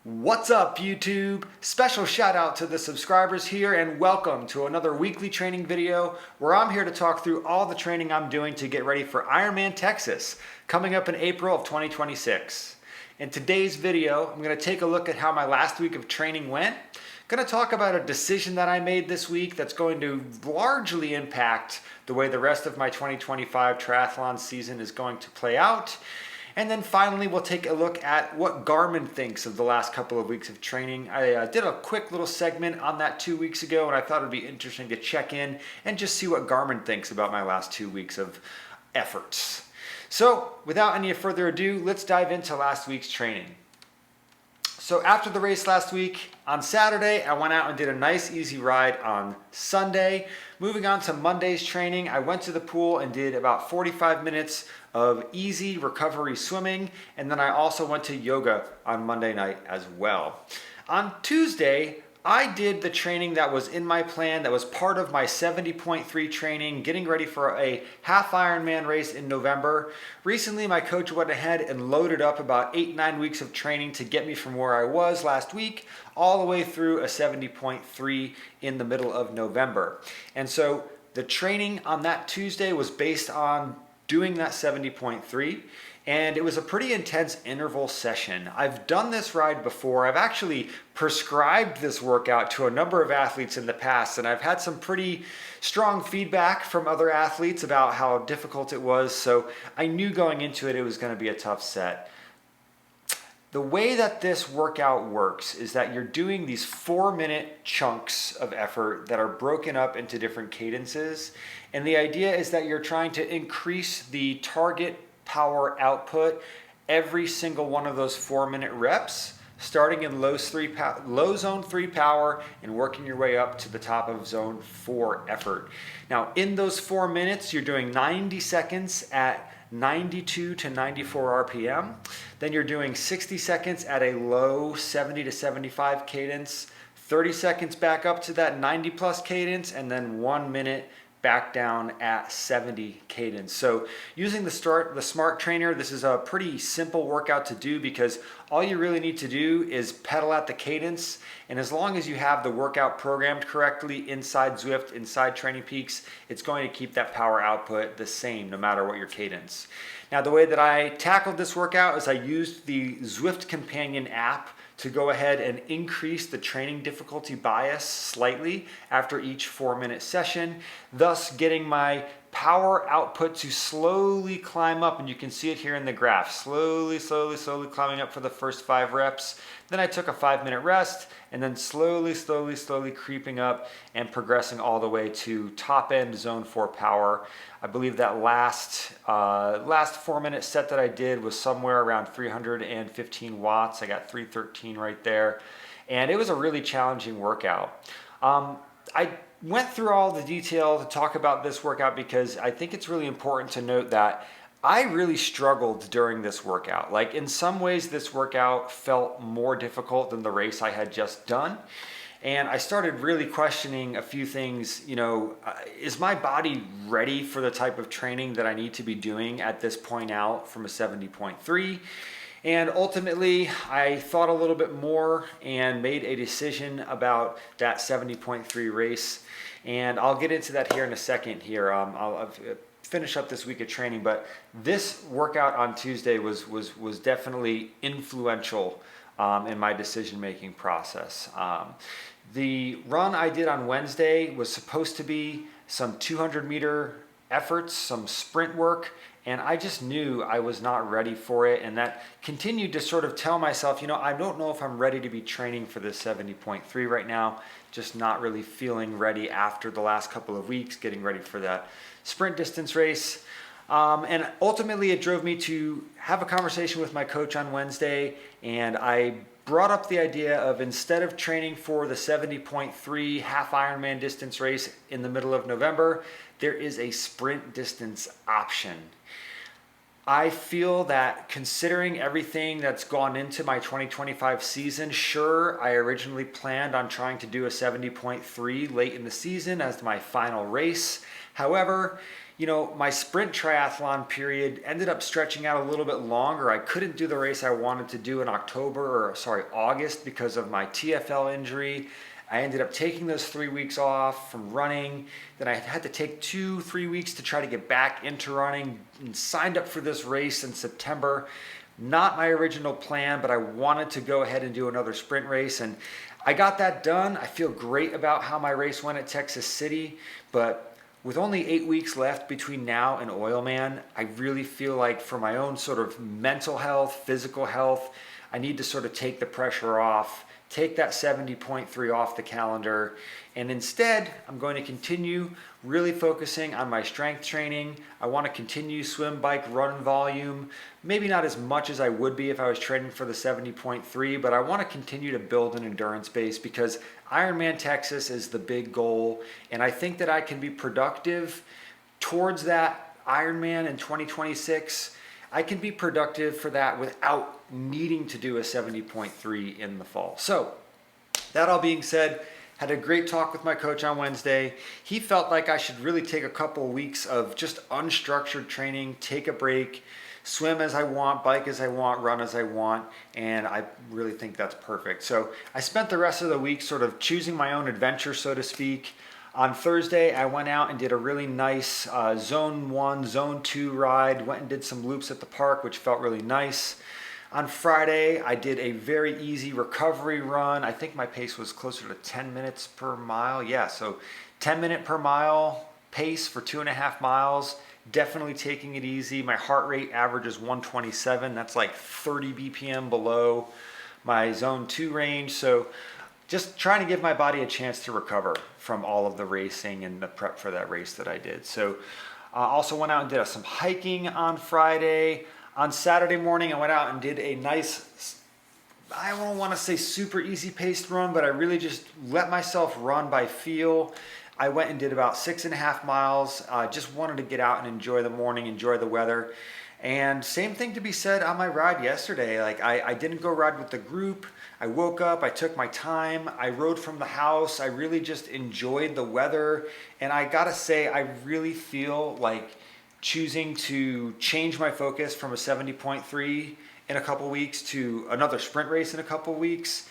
What's up, YouTube? Special shout out to the subscribers here and welcome to another weekly training video where I'm here to talk through all the training I'm doing to get ready for Ironman Texas coming up in April of 2026. In today's video, I'm going to take a look at how my last week of training went. I'm going to talk about a decision that I made this week that's going to largely impact the way the rest of my 2025 triathlon season is going to play out. And then finally, we'll take a look at what Garmin thinks of the last couple of weeks of training. I did a quick little segment on that 2 weeks ago, and I thought it'd be interesting to check in and just see what Garmin thinks about my last 2 weeks of efforts. So without any further ado, let's dive into last week's training. So after the race last week, on Saturday, I went out and did a nice easy ride on Sunday. Moving on to Monday's training, I went to the pool and did about 45 minutes of easy recovery swimming, and then I also went to yoga on Monday night as well. On Tuesday, I did the training that was in my plan, that was part of my 70.3 training, getting ready for a half Ironman race in November. Recently, my coach went ahead and loaded up about 8-9 weeks of training to get me from where I was last week all the way through a 70.3 in the middle of November. And so the training on that Tuesday was based on doing that 70.3. And it was a pretty intense interval session. I've done this ride before. I've actually prescribed this workout to a number of athletes in the past, and I've had some pretty strong feedback from other athletes about how difficult it was. So I knew going into it, it was going to be a tough set. The way that this workout works is that you're doing these 4-minute chunks of effort that are broken up into different cadences. And the idea is that you're trying to increase the target power output every single one of those 4-minute reps, starting in low zone 3 power and working your way up to the top of zone 4 effort. Now in those 4 minutes, you're doing 90 seconds at 92 to 94 RPM. Then you're doing 60 seconds at a low 70 to 75 cadence, 30 seconds back up to that 90 plus cadence, and then 1 minute back down at 70 cadence. So using the Smart Trainer, this is a pretty simple workout to do because all you really need to do is pedal at the cadence. And as long as you have the workout programmed correctly inside Zwift, inside Training Peaks, it's going to keep that power output the same no matter what your cadence. Now, the way that I tackled this workout is I used the Zwift Companion app to go ahead and increase the training difficulty bias slightly after each 4-minute session, thus getting my power output to slowly climb up. And you can see it here in the graph, slowly climbing up for the first 5 reps. Then I took a 5-minute rest and then slowly creeping up and progressing all the way to top end zone 4 power. I believe that last 4-minute set that I did was somewhere around 315 watts. I got 313 right there. And it was a really challenging workout. I went through all the detail to talk about this workout because I think it's really important to note that I really struggled during this workout. Like in some ways, this workout felt more difficult than the race I had just done. And I started really questioning a few things. Is my body ready for the type of training that I need to be doing at this point out from a 70.3? And ultimately, I thought a little bit more and made a decision about that 70.3 race. And I'll get into that here in a second here. I'll finish up this week of training, but this workout on Tuesday was definitely influential in my decision-making process. The run I did on Wednesday was supposed to be some 200-meter efforts, some sprint work, and I just knew I was not ready for it, and that continued to sort of tell myself, I don't know if I'm ready to be training for this 70.3 right now, just not really feeling ready after the last couple of weeks, getting ready for that sprint distance race. And ultimately, it drove me to have a conversation with my coach on Wednesday, and I brought up the idea of instead of training for the 70.3 half Ironman distance race in the middle of November, there is a sprint distance option. I feel that considering everything that's gone into my 2025 season, sure, I originally planned on trying to do a 70.3 late in the season as my final race. However, My sprint triathlon period ended up stretching out a little bit longer. I couldn't do the race I wanted to do in August because of my TFL injury. I ended up taking those 3 weeks off from running. Then I had to take 2-3 weeks to try to get back into running, and signed up for this race in September. Not my original plan, but I wanted to go ahead and do another sprint race, and I got that done. I feel great about how my race went at Texas City, but with only 8 weeks left between now and Oilman, I really feel like for my own sort of mental health, physical health, I need to sort of take the pressure off, take that 70.3 off the calendar, and instead I'm going to continue really focusing on my strength training. I want to continue swim, bike, run volume, maybe not as much as I would be if I was training for the 70.3, but I want to continue to build an endurance base because Ironman Texas is the big goal, and I think that I can be productive towards that Ironman in 2026. I can be productive for that without needing to do a 70.3 in the fall. So that all being said, had a great talk with my coach on Wednesday. He felt like I should really take a couple of weeks of just unstructured training, take a break, swim as I want, bike as I want, run as I want, and I really think that's perfect. So I spent the rest of the week sort of choosing my own adventure, so to speak. On Thursday, I went out and did a really nice zone 1, zone 2 ride, went and did some loops at the park, which felt really nice. On Friday, I did a very easy recovery run. I think my pace was closer to 10 minutes per mile. Yeah, so 10 minute per mile pace for 2.5 miles. Definitely taking it easy. My heart rate average is 127. That's like 30 BPM below my zone 2 range. So just trying to give my body a chance to recover from all of the racing and the prep for that race that I did. So also went out and did some hiking on Friday. On Saturday morning, I went out and did a nice, I don't want to say super easy paced run, but I really just let myself run by feel. I went and did about 6.5 miles. Just wanted to get out and enjoy the morning, enjoy the weather. And same thing to be said on my ride yesterday. Like I didn't go ride with the group. I woke up, I took my time, I rode from the house. I really just enjoyed the weather. And I gotta say, I really feel like choosing to change my focus from a 70.3 in a couple weeks to another sprint race in a couple weeks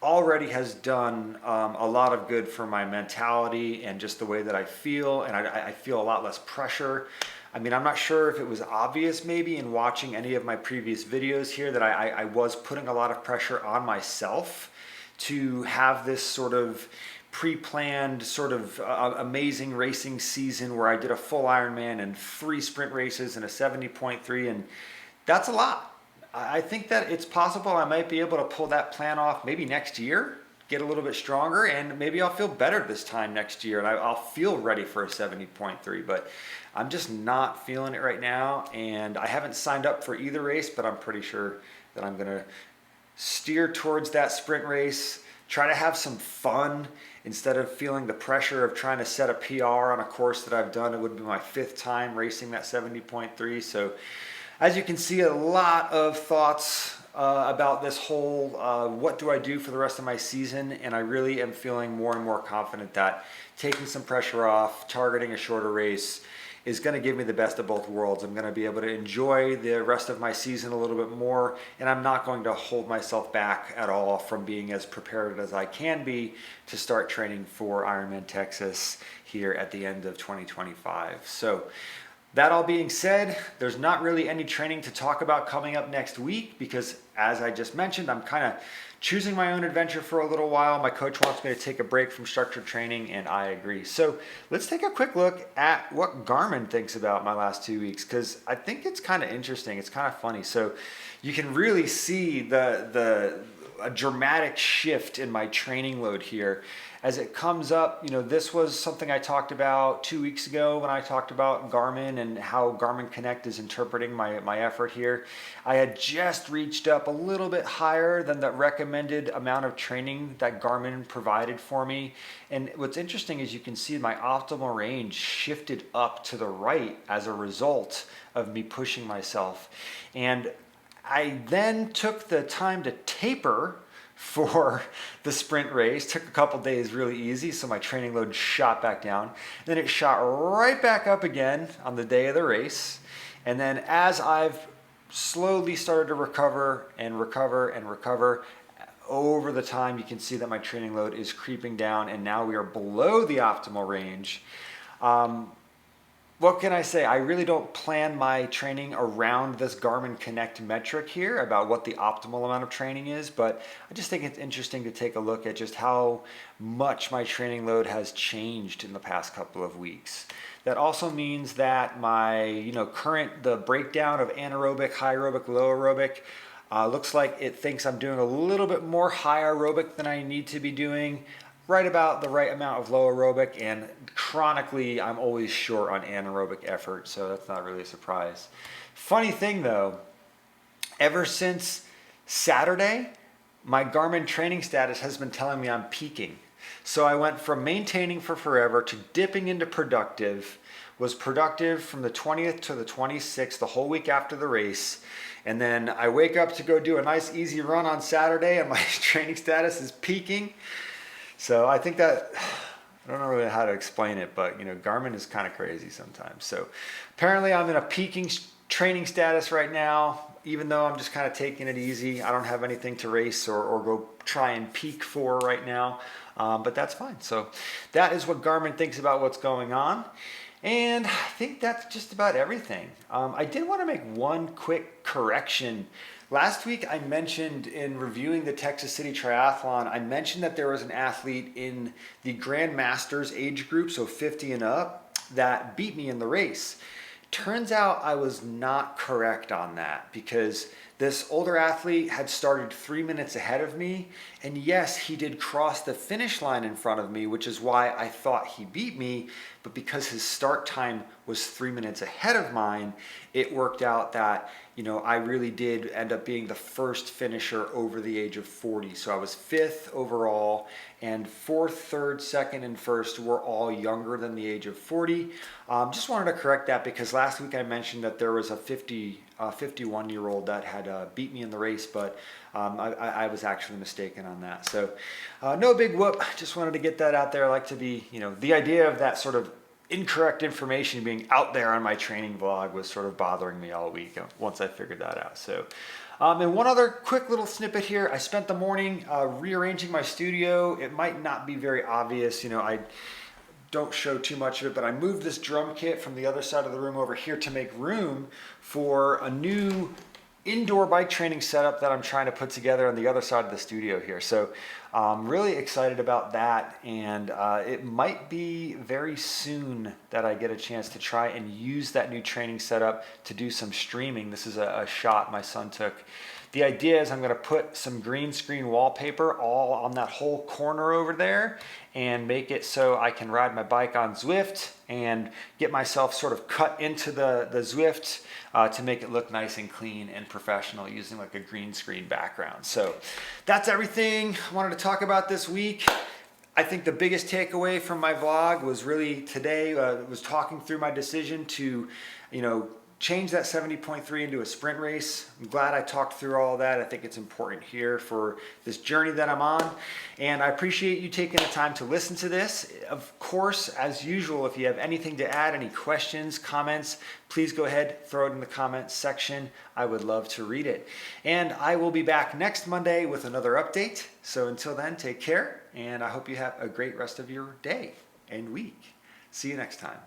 already has done a lot of good for my mentality and just the way that I feel, and I feel a lot less pressure. I mean, I'm not sure if it was obvious maybe in watching any of my previous videos here that I was putting a lot of pressure on myself to have this sort of pre-planned sort of amazing racing season where I did a full Ironman and 3 sprint races and a 70.3, and that's a lot. I think that it's possible I might be able to pull that plan off maybe next year, get a little bit stronger, and maybe I'll feel better this time next year and I'll feel ready for a 70.3, but I'm just not feeling it right now, and I haven't signed up for either race, but I'm pretty sure that I'm gonna steer towards that sprint race, try to have some fun instead of feeling the pressure of trying to set a PR on a course that I've done. It would be my 5th time racing that 70.3. So as you can see, a lot of thoughts about this whole what do I do for the rest of my season, and I really am feeling more and more confident that taking some pressure off, targeting a shorter race is going to give me the best of both worlds. I'm going to be able to enjoy the rest of my season a little bit more, and I'm not going to hold myself back at all from being as prepared as I can be to start training for Ironman Texas here at the end of 2025. So that all being said, there's not really any training to talk about coming up next week because, as I just mentioned, I'm kind of choosing my own adventure for a little while. My coach wants me to take a break from structured training, and I agree. So let's take a quick look at what Garmin thinks about my last 2 weeks, because I think it's kind of interesting. It's kind of funny. So you can really see a dramatic shift in my training load here. As it comes up, this was something I talked about 2 weeks ago when I talked about Garmin and how Garmin Connect is interpreting my effort here. I had just reached up a little bit higher than the recommended amount of training that Garmin provided for me. And what's interesting is you can see my optimal range shifted up to the right as a result of me pushing myself. And I then took the time to taper for the sprint race. Took a couple days really easy, so my training load shot back down. Then it shot right back up again on the day of the race. And then as I've slowly started to recover and recover and recover, over the time you can see that my training load is creeping down, and now we are below the optimal range. What can I say? I really don't plan my training around this Garmin Connect metric here about what the optimal amount of training is, but I just think it's interesting to take a look at just how much my training load has changed in the past couple of weeks. That also means that my, the breakdown of anaerobic, high aerobic, low aerobic, looks like it thinks I'm doing a little bit more high aerobic than I need to be doing, right about the right amount of low aerobic, and chronically I'm always short on anaerobic effort, so that's not really a surprise. Funny thing though, ever since Saturday, my Garmin training status has been telling me I'm peaking. So I went from maintaining for forever to dipping into productive, was productive from the 20th to the 26th, the whole week after the race. And then I wake up to go do a nice easy run on Saturday and my training status is peaking. So I think that, I don't know really how to explain it, but Garmin is kind of crazy sometimes. So apparently I'm in a peaking training status right now, even though I'm just kind of taking it easy. I don't have anything to race or go try and peak for right now, but that's fine. So that is what Garmin thinks about what's going on. And I think that's just about everything. I did want to make one quick correction. Last week I mentioned in reviewing the Texas City Triathlon, I mentioned that there was an athlete in the Grand Masters age group, so 50 and up, that beat me in the race. Turns out I was not correct on that, because this older athlete had started 3 minutes ahead of me, and yes, he did cross the finish line in front of me, which is why I thought he beat me, but because his start time was 3 minutes ahead of mine, it worked out that I really did end up being the first finisher over the age of 40. So I was 5th overall, and 4th, 3rd, 2nd, and 1st were all younger than the age of 40. Just wanted to correct that, because last week I mentioned that there was a 51-year-old that had beat me in the race, but I was actually mistaken on that. So no big whoop, just wanted to get that out there. I like to be, the idea of that sort of incorrect information being out there on my training vlog was sort of bothering me all week once I figured that out. So, and one other quick little snippet here. I spent the morning rearranging my studio. It might not be very obvious, I don't show too much of it, but I moved this drum kit from the other side of the room over here to make room for a new indoor bike training setup that I'm trying to put together on the other side of the studio here. So I'm really excited about that, and it might be very soon that I get a chance to try and use that new training setup to do some streaming. This is a shot my son took. The idea is I'm going to put some green screen wallpaper all on that whole corner over there and make it so I can ride my bike on Zwift and get myself sort of cut into the Zwift to make it look nice and clean and professional using like a green screen background. So that's everything I wanted to talk about this week. I think the biggest takeaway from my vlog was really today was talking through my decision to, change that 70.3 into a sprint race. I'm glad I talked through all of that. I think it's important here for this journey that I'm on. And I appreciate you taking the time to listen to this. Of course, as usual, if you have anything to add, any questions, comments, please go ahead, throw it in the comments section. I would love to read it. And I will be back next Monday with another update. So until then, take care, and I hope you have a great rest of your day and week. See you next time.